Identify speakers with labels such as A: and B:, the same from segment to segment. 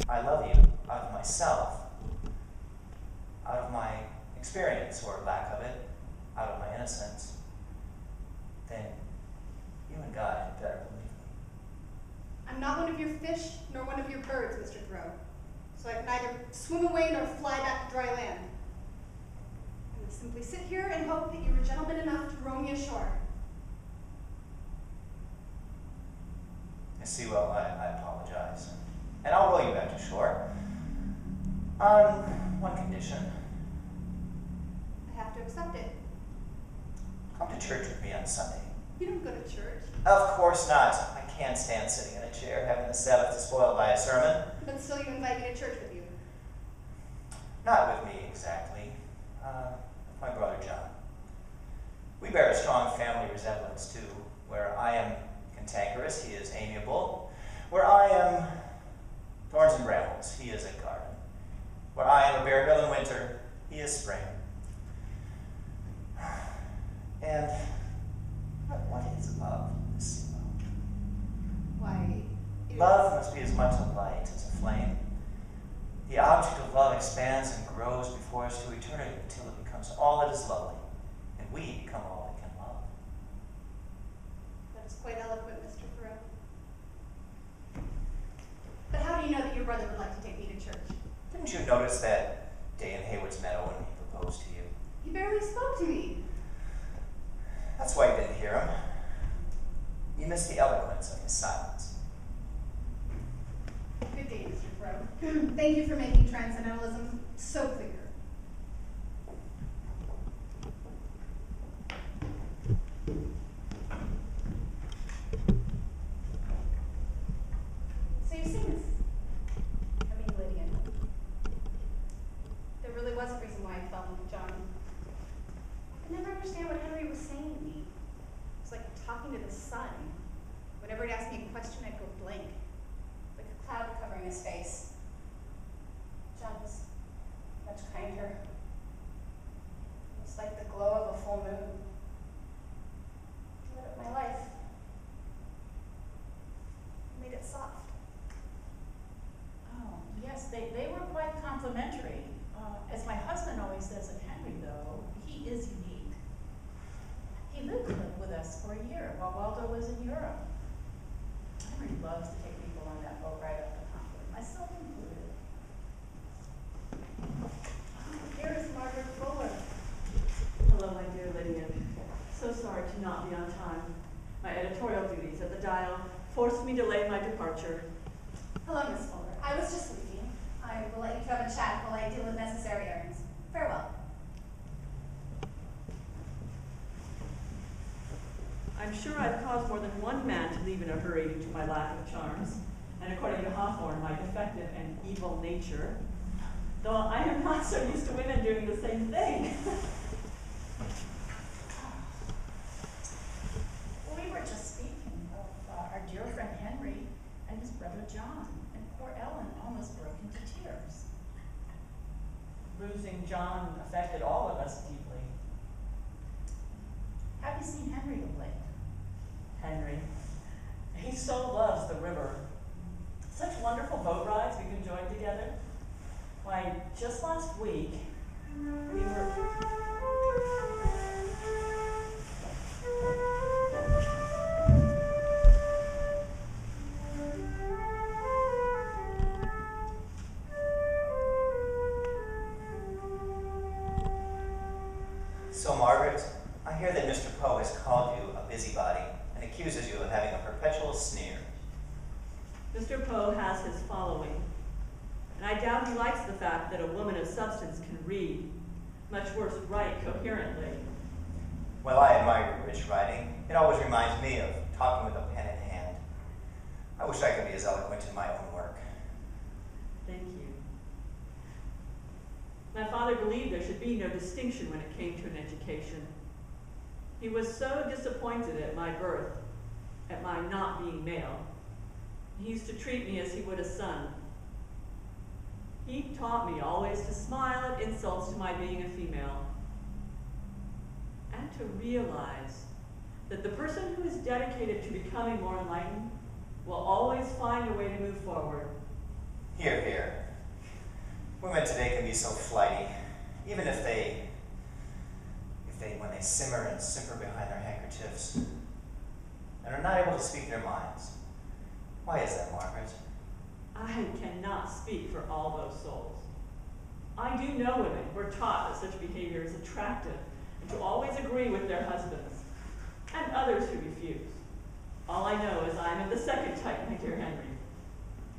A: I love you out of myself, out of my experience or lack of it, out of my innocence, then you and God had better believe me.
B: I'm not one of your fish, nor one of your birds, Mr. Thoreau. So I can neither swim away nor fly back to dry land. I will simply sit here and hope that you are gentleman enough to row me ashore.
A: I see, well, I apologize. And I'll row you back to shore. On one condition.
B: I have to accept it.
A: Come to church with me on Sunday.
B: You don't go to church.
A: Of course not. I can't stand sitting in a chair having the Sabbath spoiled by a sermon.
B: But still you invite me to church with you.
A: Not with me, exactly. With my brother John. We bear a strong family resemblance, too. Where I am cantankerous, he is amiable. Where I am thorns and brambles, he is a garden. Where I am a bare hill in winter, he is spring. And what is love, Miss Simo?
B: Why,
A: Love must be as much a light as a flame. The object of love expands and grows before us to eternity until it becomes all that is lovely, and we become all that can love.
B: That is quite eloquent, Mr. Thoreau. But how do you know that your brother would like to take me to church?
A: Didn't you notice that day in Haywood's Meadow when he proposed to you?
B: He barely spoke to me.
A: That's why you didn't hear him. You missed the eloquence of his silence.
B: Good day, Mr. Thoreau. Thank you for making transcendentalism so clear. So you see, Lydian, there really was a reason why I fell in love with John. I could never understand what Henry was saying to me. It was like talking to the sun. Whenever he'd ask me a question, I'd go blank, like a cloud covering his face. John was much kinder. It was like the glow of a full moon. He lit up my life. Made it soft.
C: Oh, yes, they were quite complimentary. As my husband always says of Henry, though, he is unique. He lived with us for a year while Waldo was in Europe. Henry loves to take people on that boat right up to Concord, myself included. Oh, here is Margaret Fuller.
D: Hello, my dear Lydia. So sorry to not be on time. My editorial duties at the Dial forced me to delay my departure.
B: Hello, Miss Fuller. I was just leaving. I will let you have a chat while I deal with necessary errands. Farewell.
D: I'm sure I've caused more than one man to leave in a hurry due to my lack of charms, and according to Hawthorne, my defective and evil nature, though I am not so used to women doing the same thing.
C: We were just speaking of our dear friend Henry and his brother John, and poor Ellen almost broke into tears.
D: Losing John affected all of us deeply.
C: Have you seen Henry of late?
D: Henry, he so loves the river. Such wonderful boat rides we've enjoyed together. Why, just last week, we were...
A: So, Margaret, I hear that Mr. Poe has called you a busybody and accuses you of having a perpetual sneer.
D: Mr. Poe has his following, and I doubt he likes the fact that a woman of substance can read, much worse write coherently.
A: Well, I admire your rich writing. It always reminds me of talking with a pen in hand. I wish I could be as eloquent in my own work.
D: Thank you. My father believed there should be no distinction when it came to an education. He was so disappointed at my birth, at my not being male. He used to treat me as he would a son. He taught me always to smile at insults to my being a female, and to realize that the person who is dedicated to becoming more enlightened will always find a way to move forward.
A: Here, here. Women today can be so flighty, even if they, when they simmer and simper behind their handkerchiefs, and are not able to speak their minds. Why is that, Margaret?
D: I cannot speak for all those souls. I do know women who are taught that such behavior is attractive and to always agree with their husbands, and others who refuse. All I know is I am of the second type, my dear Henry.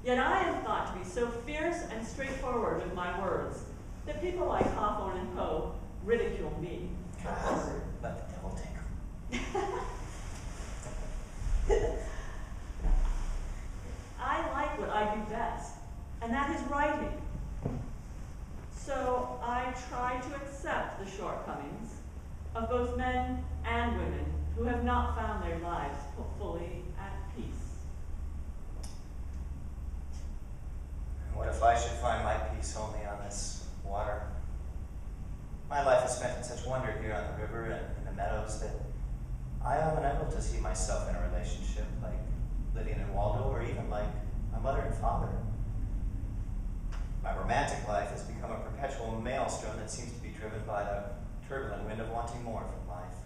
D: Yet I am thought to be so fierce and straightforward with my words that people like Hawthorne and Poe ridicule me.
A: God, let the devil take her.
D: I like what I do best, and that is writing. So I try to accept the shortcomings of both men and women who have not found their lives fully at peace.
A: What if I should find my peace only on this water? My life is spent in such wonder here on the river and in the meadows that I am unable to see myself in a relationship like Lydian and Waldo, or even like my mother and father. My romantic life has become a perpetual maelstrom that seems to be driven by the turbulent wind of wanting more from life.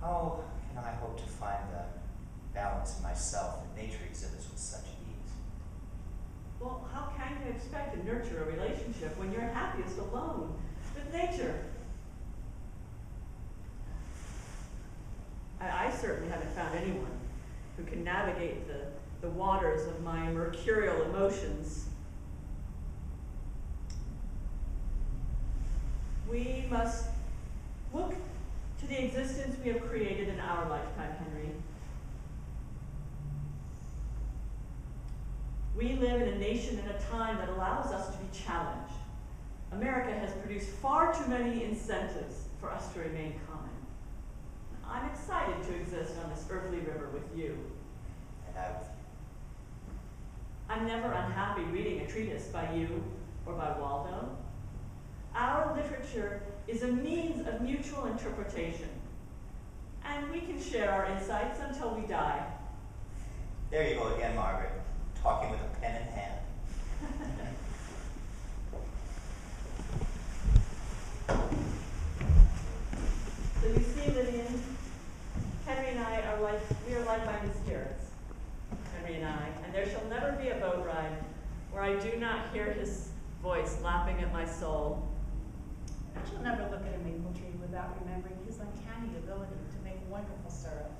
A: How can I hope to find the balance in myself that nature exhibits with such ease?
D: Well, how can you expect to nurture a relationship when you're happiest alone with nature? I certainly haven't found anyone who can navigate the waters of my mercurial emotions. We must look to the existence we have created in our lifetime, Henry. We live in a nation and a time that allows us to be challenged. America has produced far too many incentives for us to remain common. I'm excited to exist on this earthly river with you.
A: And I with you.
D: I'm never unhappy reading a treatise by you or by Waldo. Our literature is a means of mutual interpretation, and we can share our insights until we die.
A: There you go again, Margaret, talking with a pen in hand.
D: So you see, Lillian, Henry and I are like-minded spirits, Henry and I, and there shall never be a boat ride where I do not hear his voice lapping at my soul.
C: I shall never look at a maple tree without remembering his uncanny ability to make wonderful syrup.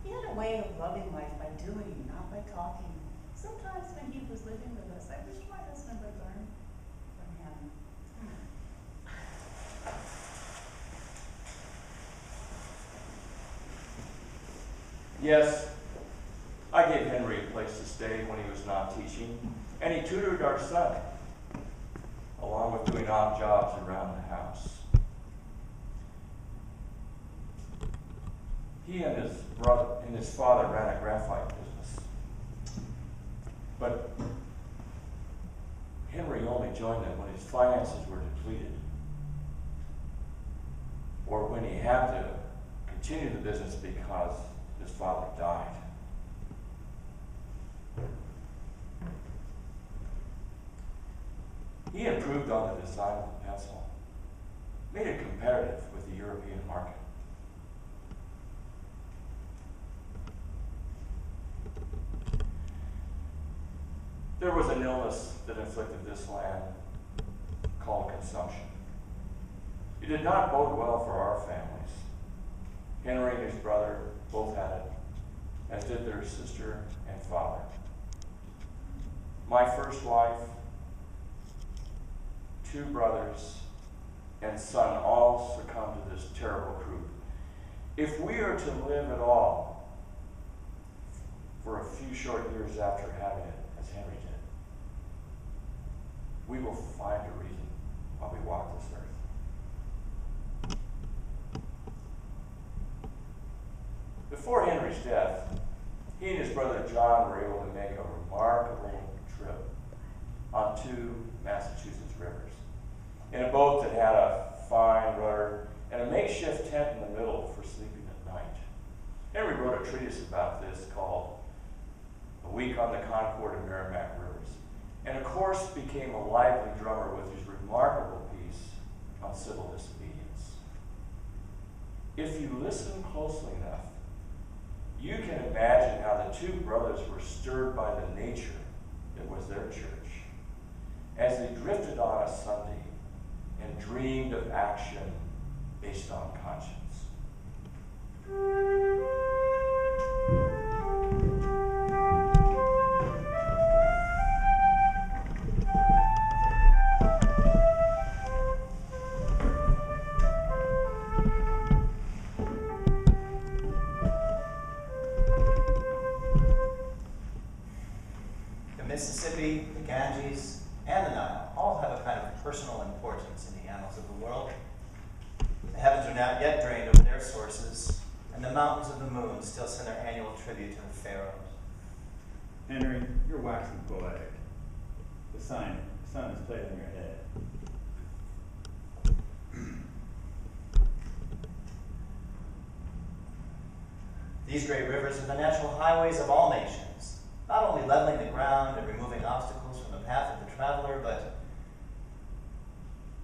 C: He had a way of loving life by doing, not by talking. Sometimes when he was living with us, I wish my husband would learn from him.
E: Yes, I gave Henry a place to stay when he was not teaching, and he tutored our son, along with doing odd jobs around the house. He and his brother and his father ran a graphite business. But Henry only joined them when his finances were depleted, or when he had to continue the business because his father died. He improved on the design of the pencil, made it competitive with the European market. There was an illness that afflicted this land called consumption. It did not bode well for our families. Henry and his brother both had it, as did their sister and father. My first wife, 2 brothers, and son all succumbed to this terrible croup. If we are to live at all for a few short years after having it, as Henry did, we will find a reason why we walk this earth. Before Henry's death, he and his brother John were able to make a remarkable trip on 2 Massachusetts rivers in a boat that had a fine rudder and a makeshift tent in the middle for sleeping at night. Henry wrote a treatise about this called a week on the Concord and Merrimack Rivers, and of course became a lively drummer with his remarkable piece on civil disobedience. If you listen closely enough, you can imagine how the two brothers were stirred by the nature that was their church as they drifted on a Sunday and dreamed of action based on conscience.
A: The Mississippi, the Ganges, and the Nile all have a kind of personal importance in the annals of the world. The heavens are not yet drained of their sources, and the mountains of the moon still send their annual tribute to the pharaohs.
F: Henry, you're waxing poetic. The sun is played on your head.
A: These great rivers are the natural highways of all nations, not only leveling the ground and removing obstacles from the path of the traveler, but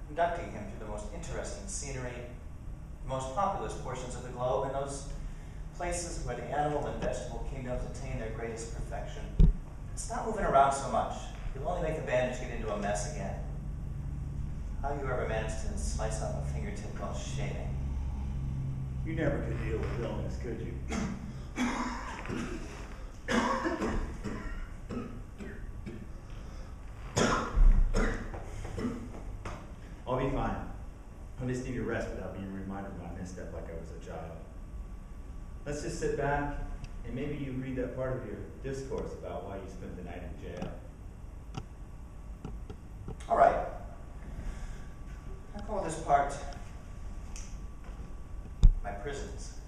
A: conducting him through the most interesting scenery, the most populous portions of the globe, and those places where the animal and vegetable kingdoms attain their greatest perfection. Stop moving around so much. You'll only make the bandage get into a mess again. How you ever managed to slice off a fingertip while shaving?
F: You never could deal with illness, could you? I'll be fine. I just need to rest without being reminded of my misstep like I was a child. Let's just sit back and maybe you read that part of your discourse about why you spent the night in jail.
A: All right. I call this part my prisons.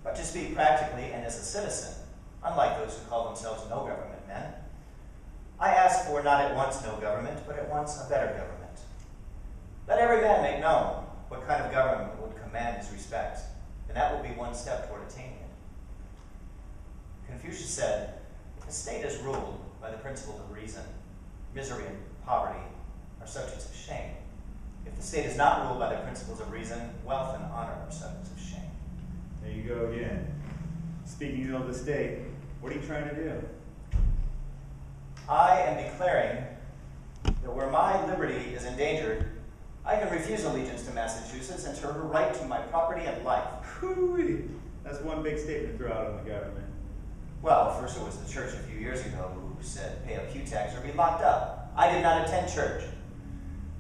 A: But to speak practically and as a citizen, unlike those who call themselves no government men, I ask for not at once no government, but at once a better government. Let every man make known what kind of government would command his respect, and that will be one step toward attaining it. Confucius said, if a state is ruled by the principles of reason, misery and poverty are subjects of shame. If the state is not ruled by the principles of reason, wealth and honor are subjects of shame.
F: There you go again. Speaking of the state, what are you trying to do?
A: I am declaring that where my liberty is endangered, I can refuse allegiance to Massachusetts and to her right to my property and life.
F: Hoo-wee. That's one big statement to throw out on the government.
A: Well, first it was the church a few years ago who said pay a pew tax or be locked up. I did not attend church.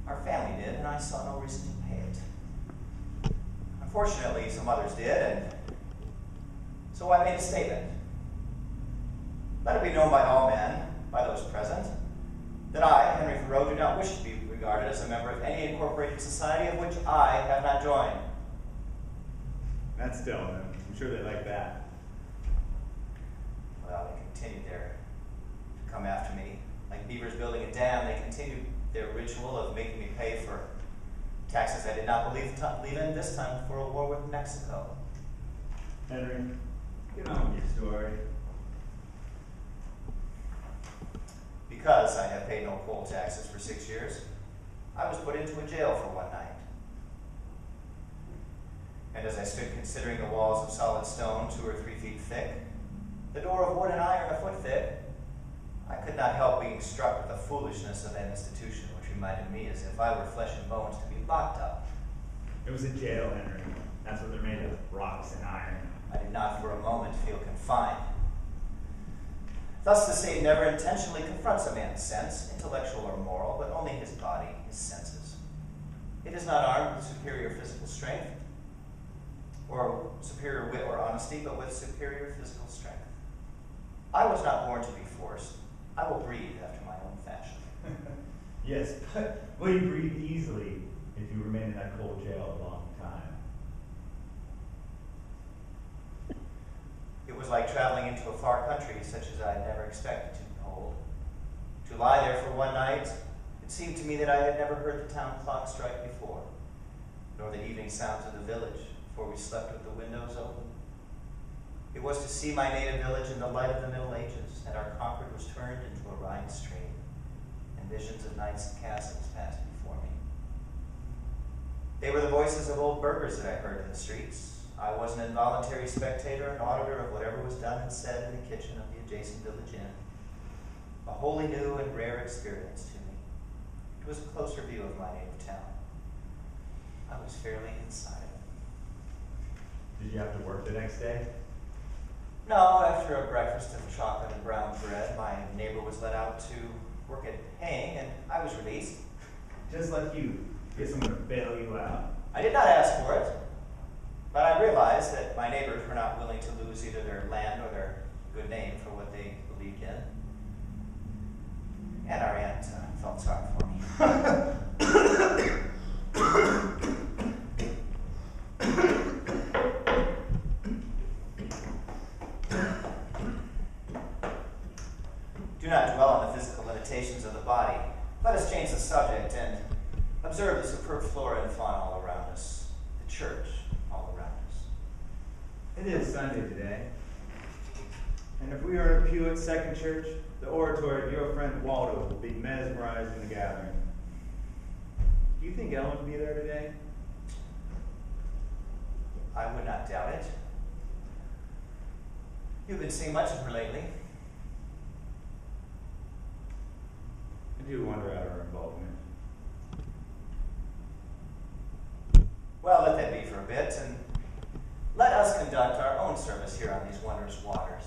A: Our family did, and I saw no reason to pay it. Unfortunately, some others did, and so I made a statement. Let it be known by all men, by those present, that I, Henry Thoreau, do not wish to be regarded as a member of any incorporated society of which I have not joined.
F: That's still, I'm sure they like that.
A: Well, they continued to come after me. Like beavers building a dam, they continued their ritual of making me pay for taxes I did not believe in, this time for a war with Mexico.
F: Henry, get on with your story.
A: Because I have paid no poll taxes for 6 years, I was put into a jail for one night. And as I stood considering the walls of solid stone 2 or 3 feet thick, the door of wood and iron a foot thick, I could not help being struck with the foolishness of that institution, which reminded me as if I were flesh and bones to be locked up.
F: It was a jail, Henry. That's what they're made of, rocks and iron.
A: I did not for a moment feel confined. Thus the state never intentionally confronts a man's sense, intellectual or moral, but only his body, his senses. It is not armed with superior physical strength, or superior wit or honesty, but with superior physical strength. I was not born to be forced. I will breathe after my own fashion.
F: Yes, but will you breathe easily if you remain in that cold jail a long time?
A: It was like traveling into a far country such as I had never expected to behold. To lie there for one night, it seemed to me that I had never heard the town clock strike before, nor the evening sounds of the village, before we slept with the windows open. It was to see my native village in the light of the Middle Ages, and our Concord was turned into a Rhine stream, and visions of knights and castles passed before me. They were the voices of old burghers that I heard in the streets. I was an involuntary spectator and auditor of whatever was done and said in the kitchen of the adjacent village inn. A wholly new and rare experience to me. It was a closer view of my native town. I was fairly inside of it.
F: Did you have to work the next day?
A: No, after a breakfast of chocolate and brown bread, my neighbor was let out to work at haying, and I was released.
F: Just like you. Guess I'm gonna bail you out.
A: I did not ask for it, but I realized that my neighbors were not willing to lose either their land or their good name for what they believed in. And our aunt felt sorry for me. Do not dwell on the physical limitations of the body. Let us change the subject and observe the superb flora and fauna all around us, the church all around us.
F: It is Sunday today. And if we are in a pew at Second Church, the oratory of your friend Waldo will be mesmerized in the gathering. Do you think Ellen will be there today?
A: I would not doubt it. You've been seeing much of her lately.
F: I do wonder at her involvement.
A: Well, let that be for a bit, and let us conduct our own service here on these wondrous waters.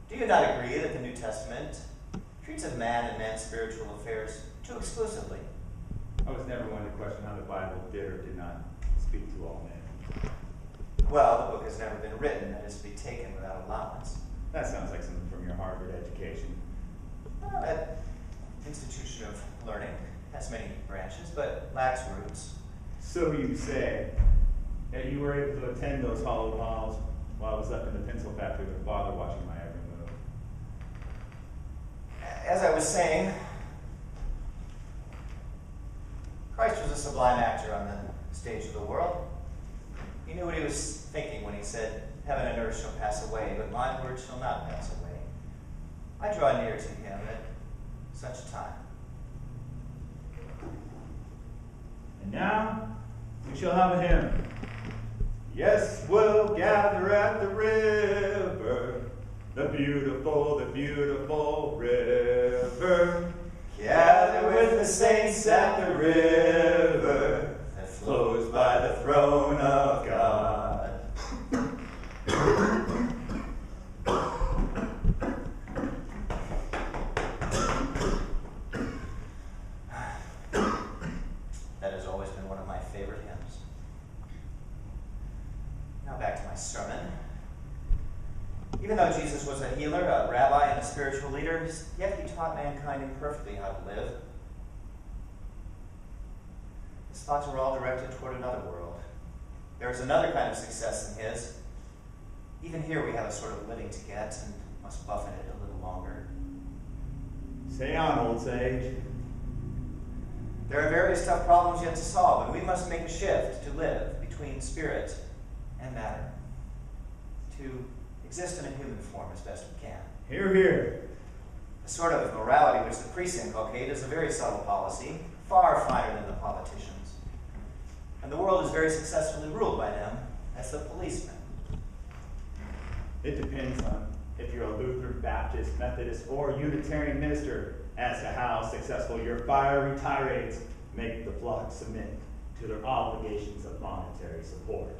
A: Do you not agree that the New Testament treats of man and man's spiritual affairs too exclusively?
F: I was never one to question how the Bible did or did not speak to all men.
A: Well, the book has never been written that is to be taken without allowance.
F: That sounds like something from your Harvard education.
A: Well, that institution of learning has many branches, but lacks roots.
F: So you say that you were able to attend those hollow halls while I was up in the pencil factory with Father watching my every move.
A: As I was saying, Christ was a sublime actor on the stage of the world. He knew what he was thinking when he said, "Heaven and earth shall pass away, but my words shall not pass away." I draw near to him at such a time.
F: And now we shall have a hymn. Yes, we'll gather at the river, the beautiful river. Gather with the saints at the river that flows by the throne of God.
A: That has always been one of my favorite hymns. Now back to my sermon. Even though Jesus was a healer, a rabbi, and a spiritual leader, yet he taught mankind imperfectly how to live. His thoughts were all directed toward another world. There is another kind of success than his. Even here we have a sort of living to get and must buffet it a little longer.
F: Say on, old sage.
A: There are various tough problems yet to solve, and we must make a shift to live between spirit and matter, to exist in a human form as best we can.
F: Hear, hear.
A: The sort of morality which the priests inculcate is a very subtle policy, far finer than the politicians. And the world is very successfully ruled by them as the policemen.
F: It depends on if you're a Lutheran, Baptist, Methodist, or Unitarian minister as to how successful your fiery tirades make the flock submit to their obligations of monetary support.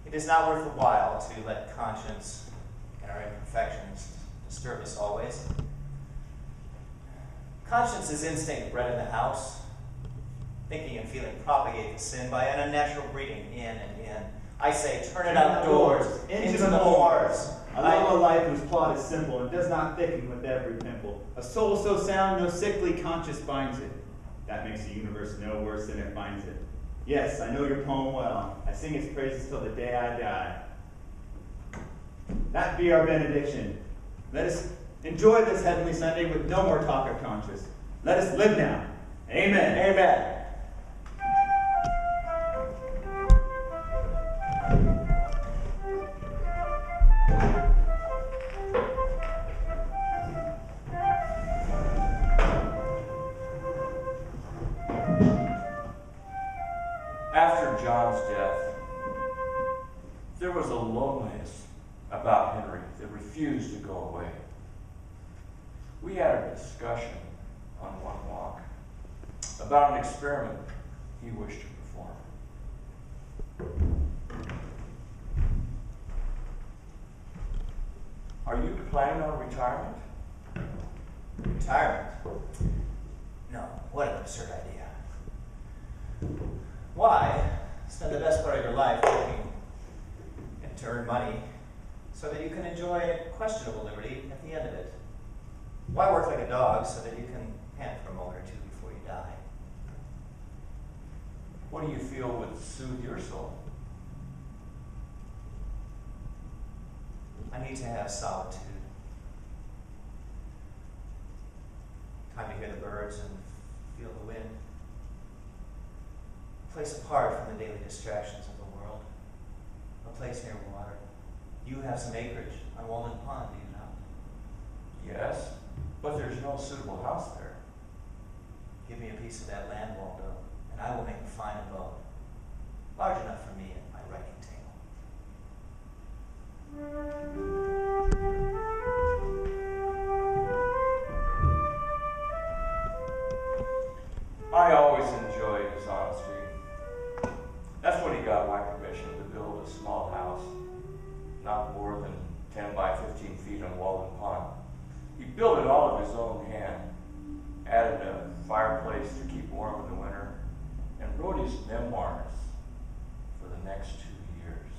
A: It is not worth the while to let conscience and our imperfections disturb us always. Conscience is instinct bred in the house. Thinking and feeling propagate the sin by an unnatural breeding in and in. I say, turn it outdoors, into the moors.
F: I love a life whose plot is simple and does not thicken with every pimple. A soul so sound no sickly conscience finds it. That makes the universe no worse than it finds it. Yes, I know your poem well. I sing its praises till the day I die. That be our benediction. Let us enjoy this heavenly Sunday with no more talk of conscience. Let us live now. Amen.
A: Amen.
E: death, there was a loneliness about Henry that refused to go away. We had a discussion on one walk about an experiment he wished to perform. Are you planning on retirement?
A: Retirement? No, what an absurd idea. Why spend the best part of your life working and to earn money so that you can enjoy questionable liberty at the end of it? Why work like a dog so that you can pant for a moment or two before you die?
E: What do you feel would soothe your soul?
A: I need to have solitude. Time to hear the birds and feel the wind. A place apart from the daily distractions of the world. A place near water. You have some acreage on Walden Pond, do you not?
E: Yes, but there's no suitable house there.
A: Give me a piece of that land, Waldo, and I will make a fine abode. Large enough for me and my writing table.
E: I always enjoyed his honesty. That's when he got my permission to build a small house, not more than 10 by 15 feet on Walden Pond. He built it all of his own hand, added a fireplace to keep warm in the winter, and wrote his memoirs for the next 2 years.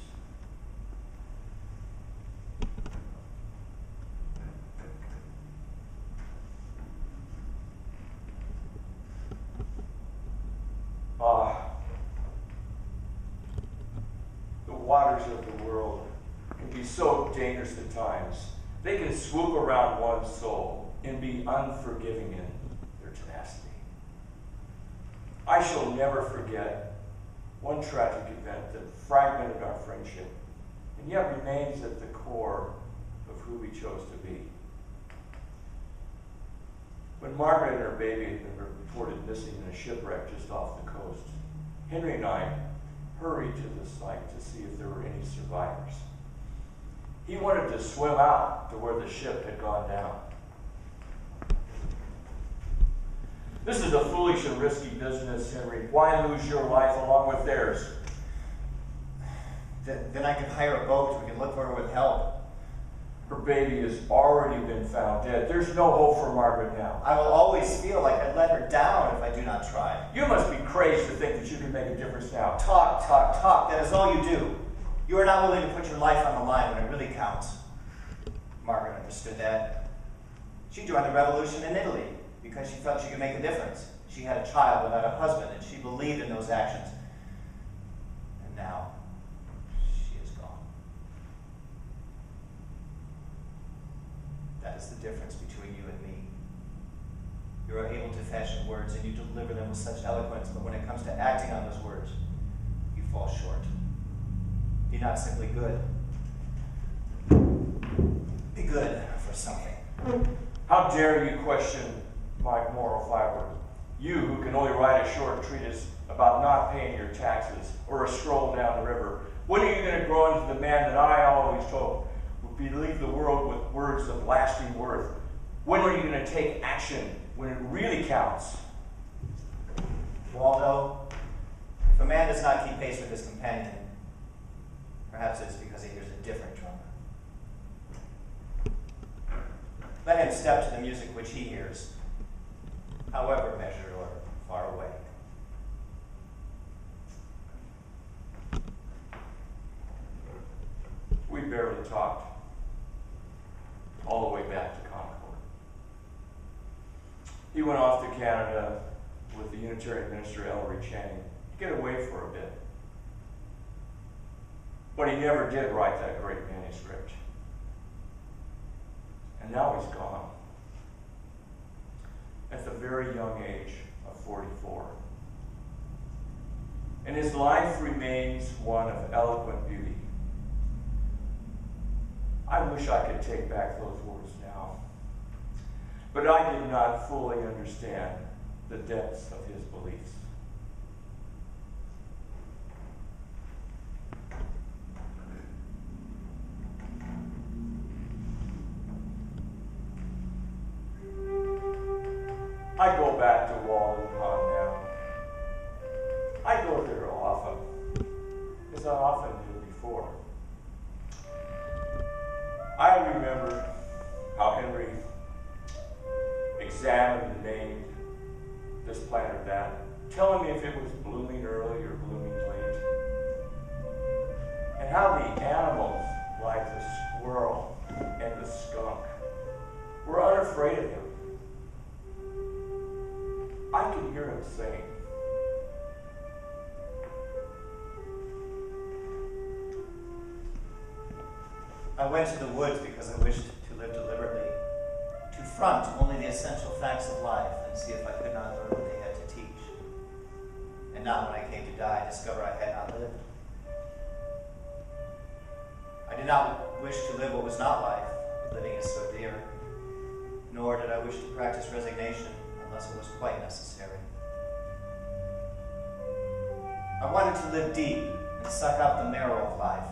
E: The waters of the world can be so dangerous at times. They can swoop around one's soul and be unforgiving in their tenacity. I shall never forget one tragic event that fragmented our friendship and yet remains at the core of who we chose to be. When Margaret and her baby had been reported missing in a shipwreck just off the coast, Henry and I hurried to the site to see if there were any survivors. He wanted to swim out to where the ship had gone down. This is a foolish and risky business, Henry. Why lose your life along with theirs?
A: Then I could hire a boat. We could look for her with help.
E: Her baby has already been found dead. There's no hope for Margaret now.
A: I will always feel like I'd let her down if I do not try.
E: You must be crazed to think that you can make a difference now.
A: Talk, talk, talk. That is all you do. You are not willing to put your life on the line when it really counts. Margaret understood that. She joined the revolution in Italy because she felt she could make a difference. She had a child without a husband, and she believed in those actions. And now, she is gone. That is the difference between you and me. You are able to fashion words, and you deliver them with such eloquence, but when it comes to acting on those words, you fall short. Be not simply good. Be good for something.
E: How dare you question my moral fiber? You who can only write a short treatise about not paying your taxes or a stroll down the river. When are you going to grow into the man that I always told would believe the world with words of lasting worth? When are you going to take action when it really counts?
A: Waldo, if a man does not keep pace with his companion, perhaps it's because he hears a different drummer. Let him step to the music which he hears, however measured or far away.
E: We barely talked all the way back to Concord. He went off to Canada with the Unitarian minister Ellery Channing to get away for a bit. But he never did write that great manuscript. And now he's gone. At the very young age of 44. And his life remains one of eloquent beauty. I wish I could take back those words now. But I did not fully understand the depths of his beliefs. back to Walden Pond now. I go there often, as I often did before. I remember how Henry examined and named this plant or that, telling me if it was blooming early or blooming late. And how the animals, like the squirrel and the skunk, were unafraid of him. I could hear him saying,
A: I went to the woods because I wished to live deliberately, to front only the essential facts of life and see if I could not learn what they had to teach, and not when I came to die discover I had not lived. I did not wish to live what was not life, living is so dear, nor did I wish to practice resignation unless it was quite necessary. I wanted to live deep and suck out the marrow of life,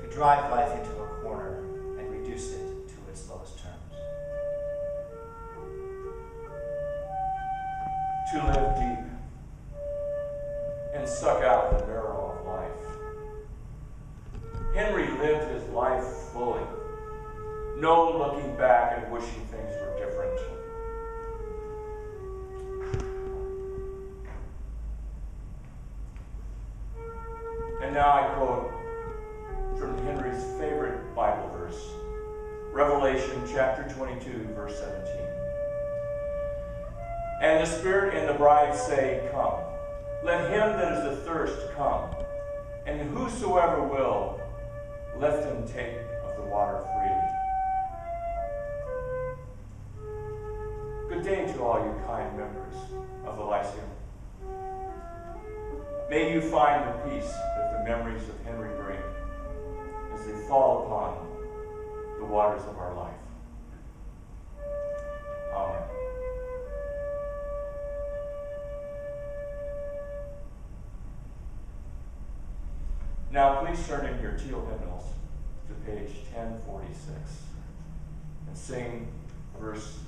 A: to drive life into a corner and reduce it to its lowest terms.
E: to live deep and suck out the marrow of life. Henry lived his life fully, no looking back and wishing things were different. And now I quote from Henry's favorite Bible verse, Revelation chapter 22, verse 17. And the Spirit and the bride say, Come. Let him that is athirst come. And whosoever will, let them take of the water freely. Good day to all you kind members of the Lyceum. May you find the peace that the memories of Henry bring as they fall upon the waters of our life. Amen. Now please turn in your teal hymnals to page 1046 and sing verse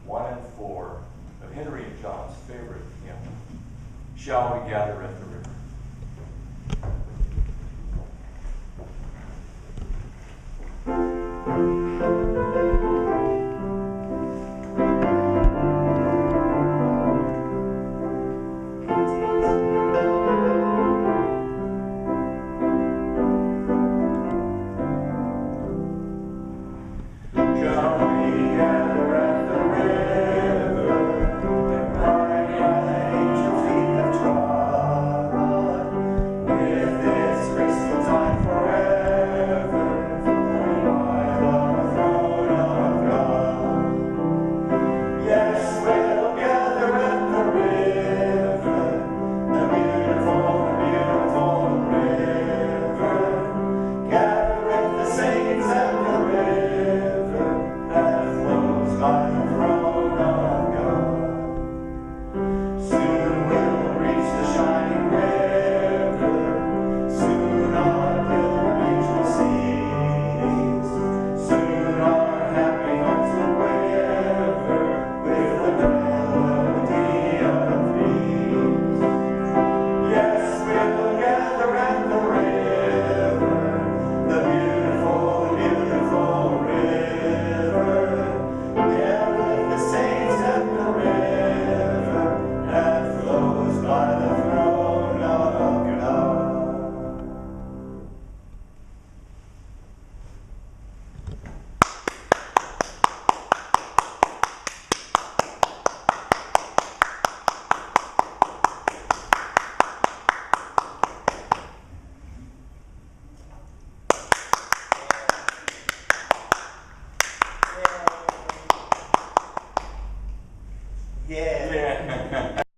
E: 1 and 4 of Henry and John's favorite hymn, Shall We Gather at the River?